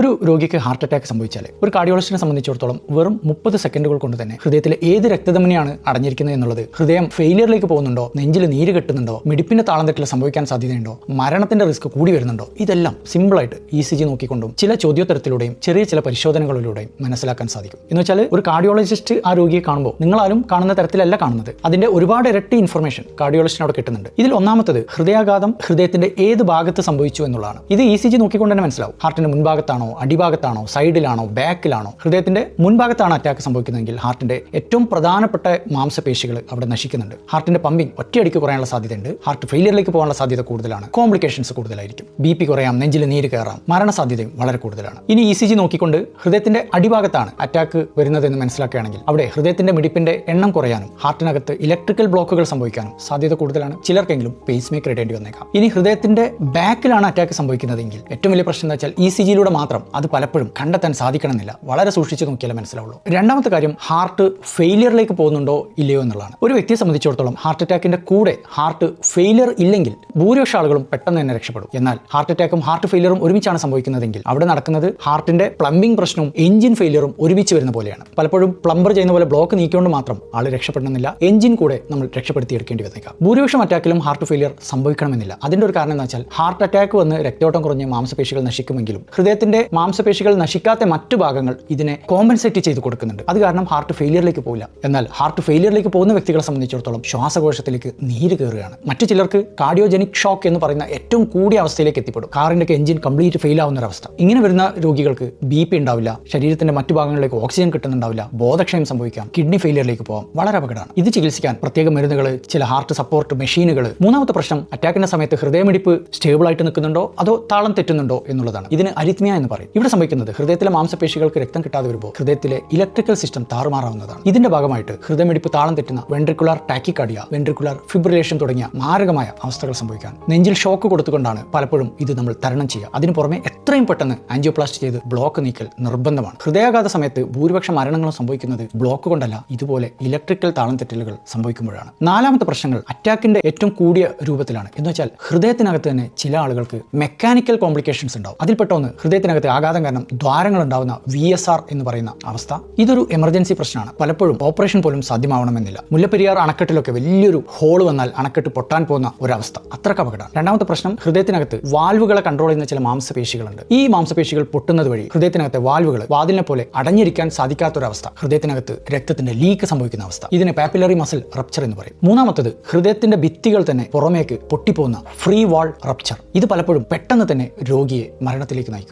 ഒരു രോഗിക്ക് heart attack സംഭവിച്ചാൽ ഒരു കാർഡിയോളജിസ്റ്റിനെ സംബന്ധിച്ചിടത്തോളം വെറും 30 സെക്കൻഡുകൾ കൊണ്ട് തന്നെ ഹൃദയത്തിലെ ഏത് രക്തധമനിയാണ് അടഞ്ഞിരിക്കുന്നത് എന്നുള്ളത്, ഹൃദയം ഫെയിലിയറിലേക്ക് പോകുന്നുണ്ടോ, നെഞ്ചിൽ നീര് കെട്ടുന്നുണ്ടോ, മിടിപ്പിന്റെ താളം തെറ്റിൽ സംഭവിക്കാൻ സാധ്യതയുണ്ടോ, മരണത്തിന്റെ റിസ്ക് കൂടി വരുന്നുണ്ടോ, ഇതെല്ലാം സിമ്പിളായിട്ട് ECG നോക്കിക്കൊണ്ടും ചില ചോദ്യോത്തരത്തിലൂടെയും ചില പരിശോധനകളിലൂടെയും മനസ്സിലാക്കാൻ സാധിക്കും. എന്ന് വെച്ചാൽ ഒരു കാർഡിയോളജിസ്റ്റ് ആ രോഗിയെ കാണുമ്പോൾ നിങ്ങളാരും കാണുന്ന തരത്തിലല്ല കാണുന്നത്. അതിന്റെ ഒരുപാട് ഇരട്ടി ഇൻഫർമേഷൻ കാർഡിയോളജിസ്റ്റിനോട് കിട്ടുന്നുണ്ട്. ഇതിൽ ഒന്നാമത്തത് ഹൃദയാഘാതം ഹൃദയത്തിന്റെ ഏത് ഭാഗത്ത് സംഭവിച്ചു എന്നുള്ളതാണ്. ഇത് ECG നോക്കിക്കൊണ്ട് തന്നെ മനസ്സിലാവും. ഹാർട്ടിന്റെ മുൻഭാഗത്താണോ, അടിഭാഗത്താണോ, സൈഡിലാണോ, ബാക്കിലാണോ. ഹൃദയത്തിന്റെ മുൻഭാഗത്താണ് അറ്റാക്ക് സംഭവിക്കുന്നതെങ്കിൽ ഹാർട്ടിന്റെ ഏറ്റവും പ്രധാനപ്പെട്ട മാംസപേശികൾ അവിടെ നശിക്കുന്നുണ്ട്. ഹാർട്ടിന്റെ പമ്പിംഗ് ഒറ്റയടിക്ക് കുറയാനുള്ള സാധ്യതയുണ്ട്. ഹാർട്ട് ഫെയിലിയറിലേക്ക് പോകാനുള്ള സാധ്യത കൂടുതലാണ്. കോംപ്ലിക്കേഷൻസ് കൂടുതലായിരിക്കും. BP കുറയാം, നെഞ്ചിൽ നീര് കയറാം, മരണസാധ്യതയും വളരെ കൂടുതലാണ്. ഇനി ECG നോക്കിക്കൊണ്ട് ഹൃദയത്തിന്റെ അടിഭാഗത്താണ് അറ്റാക്ക് വരുന്നതെന്ന് മനസ്സിലാക്കുകയാണെങ്കിൽ അവിടെ ഹൃദയത്തിന്റെ മിടിപ്പിന്റെ എണ്ണം കുറയാനും ഹാർട്ടിനകത്ത് ഇലക്ട്രിക്കൽ ബ്ലോക്കുകൾ സംഭവിക്കാനും സാധ്യത കൂടുതലാണ്. ചിലർക്കെങ്കിലും പേസ് മേക്കർ ഇടേണ്ടി വന്നേക്കാം. ഇനി ഹൃദയത്തിന്റെ ബാക്കിലാണ് അറ്റാക്ക് സംഭവിക്കുന്നതെങ്കിൽ ഏറ്റവും വലിയ പ്രശ്നം എന്താ വെച്ചാൽ ECGയിലൂടെ മാത്രം അത് പലപ്പോഴും കണ്ടെത്താൻ സാധിക്കണമെന്നില്ല. വളരെ സൂക്ഷിച്ച് നോക്കിയാലേ മനസ്സിലാവുള്ളൂ. രണ്ടാമത്തെ കാര്യം ഹാർട്ട് ഫെയിലിയറിലേക്ക് പോകുന്നുണ്ടോ ഇല്ലയോ എന്നുള്ളതാണ്. ഒരു വ്യക്തിയെ സംബന്ധിച്ചിടത്തോളം ഹാർട്ട് അറ്റാക്കിന്റെ കൂടെ ഹാർട്ട് ഫെയിലിയർ ഇല്ലെങ്കിൽ ഭൂരിപക്ഷ ആളുകളും പെട്ടെന്ന് തന്നെ രക്ഷപ്പെടും. എന്നാൽ ഹാർട്ട് അറ്റാക്കും ഹാർട്ട് ഫെയിലിയറും ഒരുമിച്ചാണ് സംഭവിക്കുന്നതെങ്കിൽ അവിടെ നടക്കുന്നത് ഹാർട്ടിന്റെ പ്ലംബിംഗ് പ്രശ്നവും എഞ്ചിൻ ഫെയിലിയറും ഒരുമിച്ച് വരുന്ന പോലെയാണ്. പലപ്പോഴും പ്ലംബർ ചെയ്യുന്ന പോലെ ബ്ലോക്ക് നീക്കിക്കൊണ്ട് മാത്രം ആൾ രക്ഷപ്പെടണമെന്നില്ല, എഞ്ചിൻ കൂടെ നമ്മൾ രക്ഷപ്പെടുത്തിയെടുക്കേണ്ടി വന്നേക്കാം. ഭൂരിപക്ഷം അറ്റാക്കിലും ഹാർട്ട് ഫെയിലിയർ സംഭവിക്കണമെന്നില്ല. അതിന്റെ ഒരു കാരണം എന്താ വെച്ചാൽ ഹാർട്ട് അറ്റാക്ക് വന്ന് രക്തയോട്ടം കുറഞ്ഞ് മാംസപേശികൾ നശിക്കുമെങ്കിലും ഹൃദയത്തിന്റെ മാംസപേശികൾ നശിക്കാത്ത മറ്റു ഭാഗങ്ങൾ ഇതിനെ കോമ്പൻസേറ്റ് ചെയ്ത് കൊടുക്കുന്നുണ്ട്. അത് കാരണം ഹാർട്ട് ഫെയിലിയറിലേക്ക് പോകില്ല. എന്നാൽ ഹാർട്ട് ഫെയിലിയറിലേക്ക് പോകുന്ന വ്യക്തികളെ സംബന്ധിച്ചിടത്തോളം ശ്വാസകോശത്തിലേക്ക് നീര് കയറുകയാണ്. മറ്റു ചിലർക്ക് കാർഡിയോജനിക് ഷോക്ക് എന്ന് പറയുന്ന ഏറ്റവും കൂടിയ അവസ്ഥയിലേക്ക് എത്തിപ്പെടും. കാറിന്റെ എഞ്ചിൻ കംപ്ലീറ്റ് ഫെയിൽ ആവുന്ന ഒരു അവസ്ഥ. ഇങ്ങനെ വരുന്ന രോഗികൾക്ക് BP ഉണ്ടാവില്ല, ശരീരത്തിന്റെ മറ്റു ഭാഗങ്ങളിലേക്ക് ഓക്സിജൻ കിട്ടുന്നുണ്ടാവില്ല, ബോധക്ഷയം സംഭവിക്കാം, കിഡ്നി ഫെയിലിയറിലേക്ക് പോകാം. വളരെ അപകടമാണ്. ഇത് ചികിത്സിക്കാൻ പ്രത്യേക മരുന്നുകൾ, ചില ഹാർട്ട് സപ്പോർട്ട് മെഷീനുകൾ. മൂന്നാമത്തെ പ്രശ്നം അറ്റാക്കിന്റെ സമയത്ത് ഹൃദയമിടിപ്പ് സ്റ്റേബിൾ ആയിട്ട് നിൽക്കുന്നുണ്ടോ അതോ താളം തെറ്റുന്നുണ്ടോ എന്നുള്ളതാണ്. ഇതിന് അരിത്മിയ എന്ന് പറയും. ഇവിടെ സംഭവിക്കുന്നത് ഹൃദയത്തിലെ മാംസപേശികൾക്ക് രക്തം കിട്ടാതെ വരുമ്പോൾ ഹൃദയത്തിലെ ഇലക്ട്രിക്കൽ സിസ്റ്റം താറുമാറാവുന്നതാണ്. ഇതിന്റെ ഭാഗമായിട്ട് ഹൃദയമിടിപ്പ് താളം തെറ്റുന്ന വെൻട്രിക്കുലർ ടാക്കിക്കാർഡിയ, വെൻട്രിക്കുലർ ഫിബ്രിലേഷൻ തുടങ്ങിയ മാരകമായ അവസ്ഥകൾ സംഭവിക്കാൻ നെഞ്ചിൽ ഷോക്ക് കൊടുത്തുകൊണ്ടാണ് പലപ്പോഴും ഇത് നമ്മൾ തരണം ചെയ്യുക. അതിന് പുറമെ എത്രയും പെട്ടെന്ന് ആൻജിയോപ്ലാസ്റ്റി ചെയ്ത് ബ്ലോക്ക് നീക്കൽ നിർബന്ധമാണ്. ഹൃദയാഘാത സമയത്ത് ഭൂരിപക്ഷ മരണങ്ങളും സംഭവിക്കുന്നത് ബ്ലോക്ക് കൊണ്ടല്ല, ഇതുപോലെ ഇലക്ട്രിക്കൽ താളം തെറ്റലുകൾ സംഭവിക്കുമ്പോഴാണ്. നാലാമത്തെ പ്രശ്നങ്ങൾ അറ്റാക്കിന്റെ ഏറ്റവും കൂടിയ രൂപത്തിലാണ്. എന്ന് വെച്ചാൽ ഹൃദയത്തിനകത്ത് തന്നെ ചില ആളുകൾക്ക് മെക്കാനിക്കൽ കോംപ്ലിക്കേഷൻസ് ഉണ്ടാവും. അതിൽപ്പെട്ട ഒന്ന് ഹൃദയത്തിനകത്ത് ആഘാതം കാരണം ദ്വാരങ്ങൾ ഉണ്ടാവുന്ന VSR എന്ന് പറയുന്ന അവസ്ഥ. ഇതൊരു എമർജൻസി പ്രശ്നമാണ്. പലപ്പോഴും ഓപ്പറേഷൻ പോലും സാധ്യമാവണമെന്നില്ല. മുല്ലപ്പെരിയാർ അണക്കെട്ടിലൊക്കെ വലിയൊരു ഹോൾ വന്നാൽ അണക്കെട്ട് പൊട്ടാൻ പോകുന്ന ഒരവസ്ഥ. അത്രക്ക് അപകടമാണ്. രണ്ടാമത്തെ പ്രശ്നം ഹൃദയത്തിനകത്ത് വാൽവുകളെ കൺട്രോൾ ചെയ്യുന്ന ചില മാംസപേശികളുണ്ട്. ഈ മാംസപേശികൾ പൊട്ടുന്നത് വഴി ഹൃദയത്തിനകത്തെ വാൽവുകൾ വാതിലിനെ പോലെ അടഞ്ഞിരിക്കാൻ സാധിക്കാത്തൊരവസ്ഥ, ഹൃദയത്തിനകത്ത് രക്തത്തിന്റെ ലീക്ക് സംഭവിക്കുന്ന അവസ്ഥ. ഇതിനെ പാപ്പിലറി മസിൽ റപ്ചർ എന്ന് പറയും. മൂന്നാമത്തത് ഹൃദയത്തിന്റെ ഭിത്തികൾ തന്നെ പുറമേക്ക് പൊട്ടിപ്പോകുന്ന ഫ്രീ വാൾ റപ്ചർ. ഇത് പലപ്പോഴും പെട്ടെന്ന് തന്നെ രോഗിയെ മരണത്തിലേക്ക് നയിക്കും.